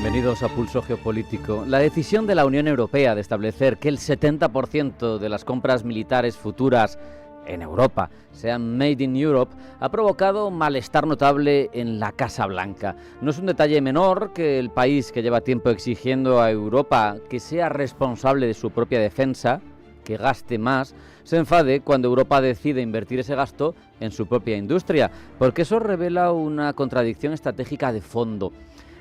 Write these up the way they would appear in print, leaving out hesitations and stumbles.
Bienvenidos a Pulso Geopolítico. La decisión de la Unión Europea de establecer que el 70% de las compras militares futuras en Europa sean Made in Europe ha provocado malestar notable en la Casa Blanca. No es un detalle menor que el país que lleva tiempo exigiendo a Europa que sea responsable de su propia defensa, que gaste más, se enfade cuando Europa decide invertir ese gasto en su propia industria, porque eso revela una contradicción estratégica de fondo.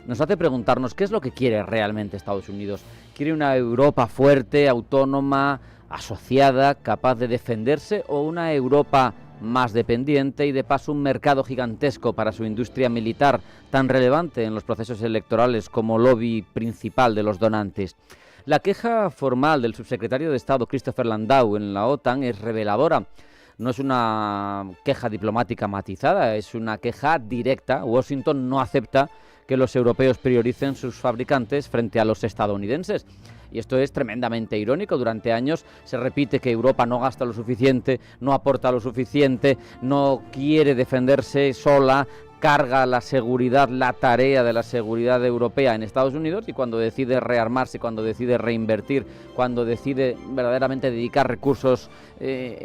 Nos hace preguntarnos qué es lo que quiere realmente Estados Unidos. ¿Quiere una Europa fuerte, autónoma, asociada, capaz de defenderse, o una Europa más dependiente y de paso un mercado gigantesco para su industria militar tan relevante en los procesos electorales como lobby principal de los donantes? La queja formal del subsecretario de Estado Christopher Landau en la OTAN es reveladora. No es una queja diplomática matizada, es una queja directa. Washington no acepta que los europeos prioricen sus fabricantes frente a los estadounidenses. Y esto es tremendamente irónico. Durante años se repite que Europa no gasta lo suficiente, no aporta lo suficiente, no quiere defenderse sola, carga la seguridad, la tarea de la seguridad europea en Estados Unidos, y cuando decide rearmarse, cuando decide reinvertir, cuando decide verdaderamente dedicar recursos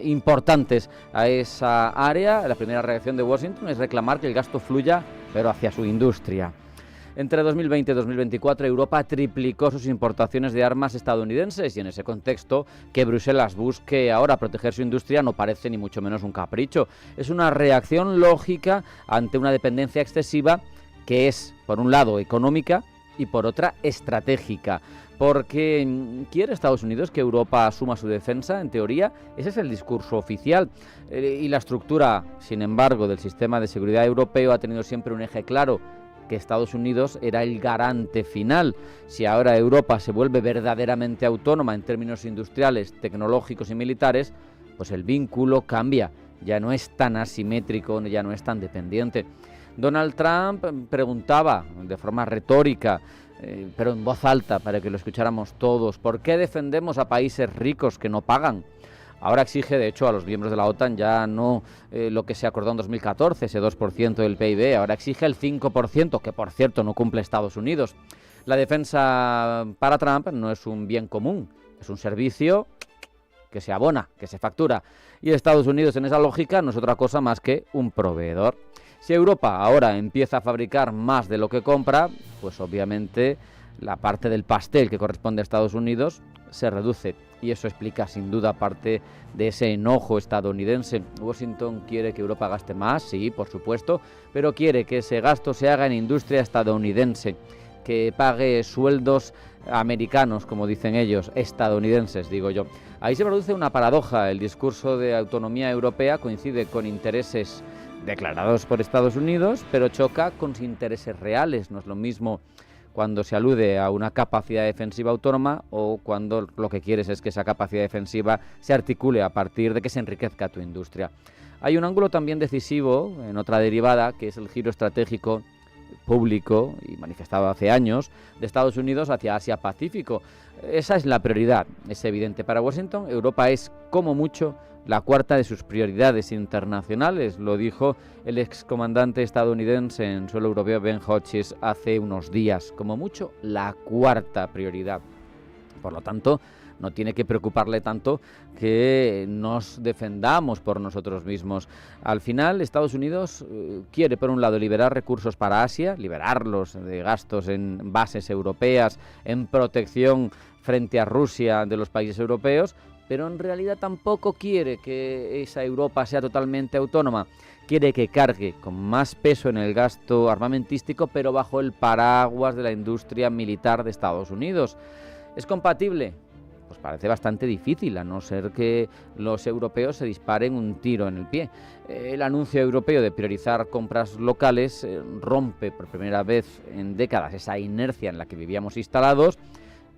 importantes a esa área, la primera reacción de Washington es reclamar que el gasto fluya, pero hacia su industria. Entre 2020 y 2024, Europa triplicó sus importaciones de armas estadounidenses, y en ese contexto, que Bruselas busque ahora proteger su industria no parece ni mucho menos un capricho. Es una reacción lógica ante una dependencia excesiva que es, por un lado, económica y por otra, estratégica. Porque quiere Estados Unidos que Europa asuma su defensa, en teoría, ese es el discurso oficial. Y la estructura, sin embargo, del sistema de seguridad europeo ha tenido siempre un eje claro: que Estados Unidos era el garante final. Si ahora Europa se vuelve verdaderamente autónoma en términos industriales, tecnológicos y militares, pues el vínculo cambia, ya no es tan asimétrico, ya no es tan dependiente. Donald Trump preguntaba de forma retórica, pero en voz alta para que lo escucháramos todos, ¿por qué defendemos a países ricos que no pagan? Ahora exige, de hecho, a los miembros de la OTAN ya no lo que se acordó en 2014, ese 2% del PIB, ahora exige el 5%, que por cierto no cumple Estados Unidos. La defensa para Trump no es un bien común, es un servicio que se abona, que se factura. Y Estados Unidos, en esa lógica, no es otra cosa más que un proveedor. Si Europa ahora empieza a fabricar más de lo que compra, pues obviamente la parte del pastel que corresponde a Estados Unidos se reduce, y eso explica sin duda parte de ese enojo estadounidense. Washington quiere que Europa gaste más, sí, por supuesto, pero quiere que ese gasto se haga en industria estadounidense, que pague sueldos americanos, como dicen ellos, estadounidenses, digo yo. Ahí se produce una paradoja. El discurso de autonomía europea coincide con intereses declarados por Estados Unidos, pero choca con intereses reales. No es lo mismo cuando se alude a una capacidad defensiva autónoma o cuando lo que quieres es que esa capacidad defensiva se articule a partir de que se enriquezca tu industria. Hay un ángulo también decisivo en otra derivada, que es el giro estratégico público y manifestado hace años de Estados Unidos hacia Asia-Pacífico. Esa es la prioridad, es evidente. Para Washington, Europa es, como mucho, la cuarta de sus prioridades internacionales. Lo dijo el excomandante estadounidense en suelo europeo Ben Hodges hace unos días. Como mucho, la cuarta prioridad. Por lo tanto, no tiene que preocuparle tanto que nos defendamos por nosotros mismos. Al final, Estados Unidos quiere, por un lado, liberar recursos para Asia, liberarlos de gastos en bases europeas, en protección frente a Rusia de los países europeos, pero en realidad tampoco quiere que esa Europa sea totalmente autónoma. Quiere que cargue con más peso en el gasto armamentístico, pero bajo el paraguas de la industria militar de Estados Unidos. ¿Es compatible? Pues parece bastante difícil, a no ser que los europeos se disparen un tiro en el pie. El anuncio europeo de priorizar compras locales rompe por primera vez en décadas esa inercia en la que vivíamos instalados.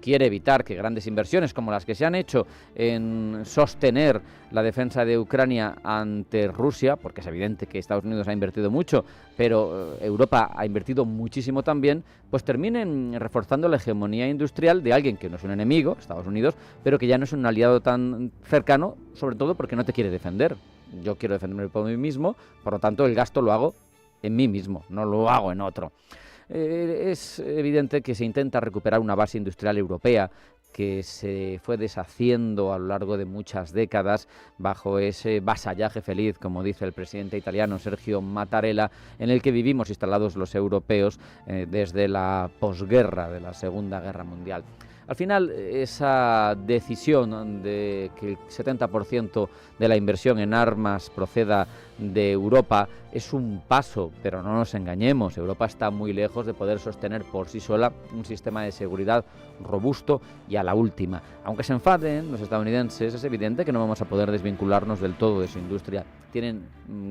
Quiere evitar que grandes inversiones como las que se han hecho en sostener la defensa de Ucrania ante Rusia, porque es evidente que Estados Unidos ha invertido mucho, pero Europa ha invertido muchísimo también, pues terminen reforzando la hegemonía industrial de alguien que no es un enemigo, Estados Unidos, pero que ya no es un aliado tan cercano, sobre todo porque no te quiere defender. Yo quiero defenderme por mí mismo, por lo tanto el gasto lo hago en mí mismo, no lo hago en otro. Es evidente que se intenta recuperar una base industrial europea que se fue deshaciendo a lo largo de muchas décadas bajo ese vasallaje feliz, como dice el presidente italiano Sergio Mattarella, en el que vivimos instalados los europeos desde la posguerra de la Segunda Guerra Mundial. Al final, esa decisión de que el 70% de la inversión en armas proceda de Europa es un paso, pero no nos engañemos, Europa está muy lejos de poder sostener por sí sola un sistema de seguridad robusto y a la última. Aunque se enfaden los estadounidenses, es evidente que no vamos a poder desvincularnos del todo de su industria. Tienen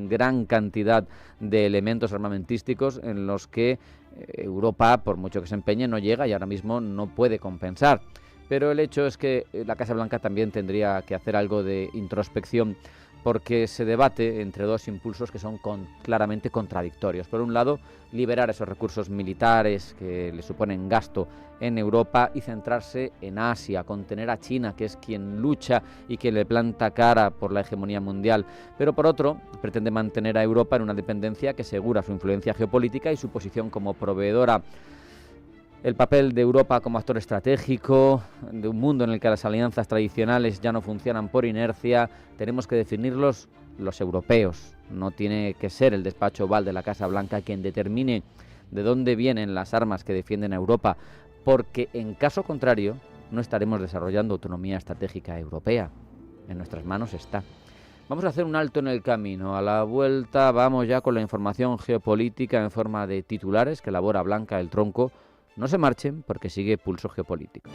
gran cantidad de elementos armamentísticos en los que Europa, por mucho que se empeñe, no llega y ahora mismo no puede compensar. Pero el hecho es que la Casa Blanca también tendría que hacer algo de introspección, porque se debate entre dos impulsos que son claramente contradictorios. Por un lado, liberar esos recursos militares que le suponen gasto en Europa y centrarse en Asia, contener a China, que es quien lucha y que le planta cara por la hegemonía mundial. Pero por otro, pretende mantener a Europa en una dependencia que asegura su influencia geopolítica y su posición como proveedora. El papel de Europa como actor estratégico, de un mundo en el que las alianzas tradicionales ya no funcionan por inercia, tenemos que definirlos los europeos. No tiene que ser el despacho Oval de la Casa Blanca quien determine de dónde vienen las armas que defienden a Europa, porque en caso contrario no estaremos desarrollando autonomía estratégica europea. En nuestras manos está. Vamos a hacer un alto en el camino. A la vuelta vamos ya con la información geopolítica en forma de titulares que elabora Blanca del Tronco. No se marchen porque sigue Pulso Geopolítico.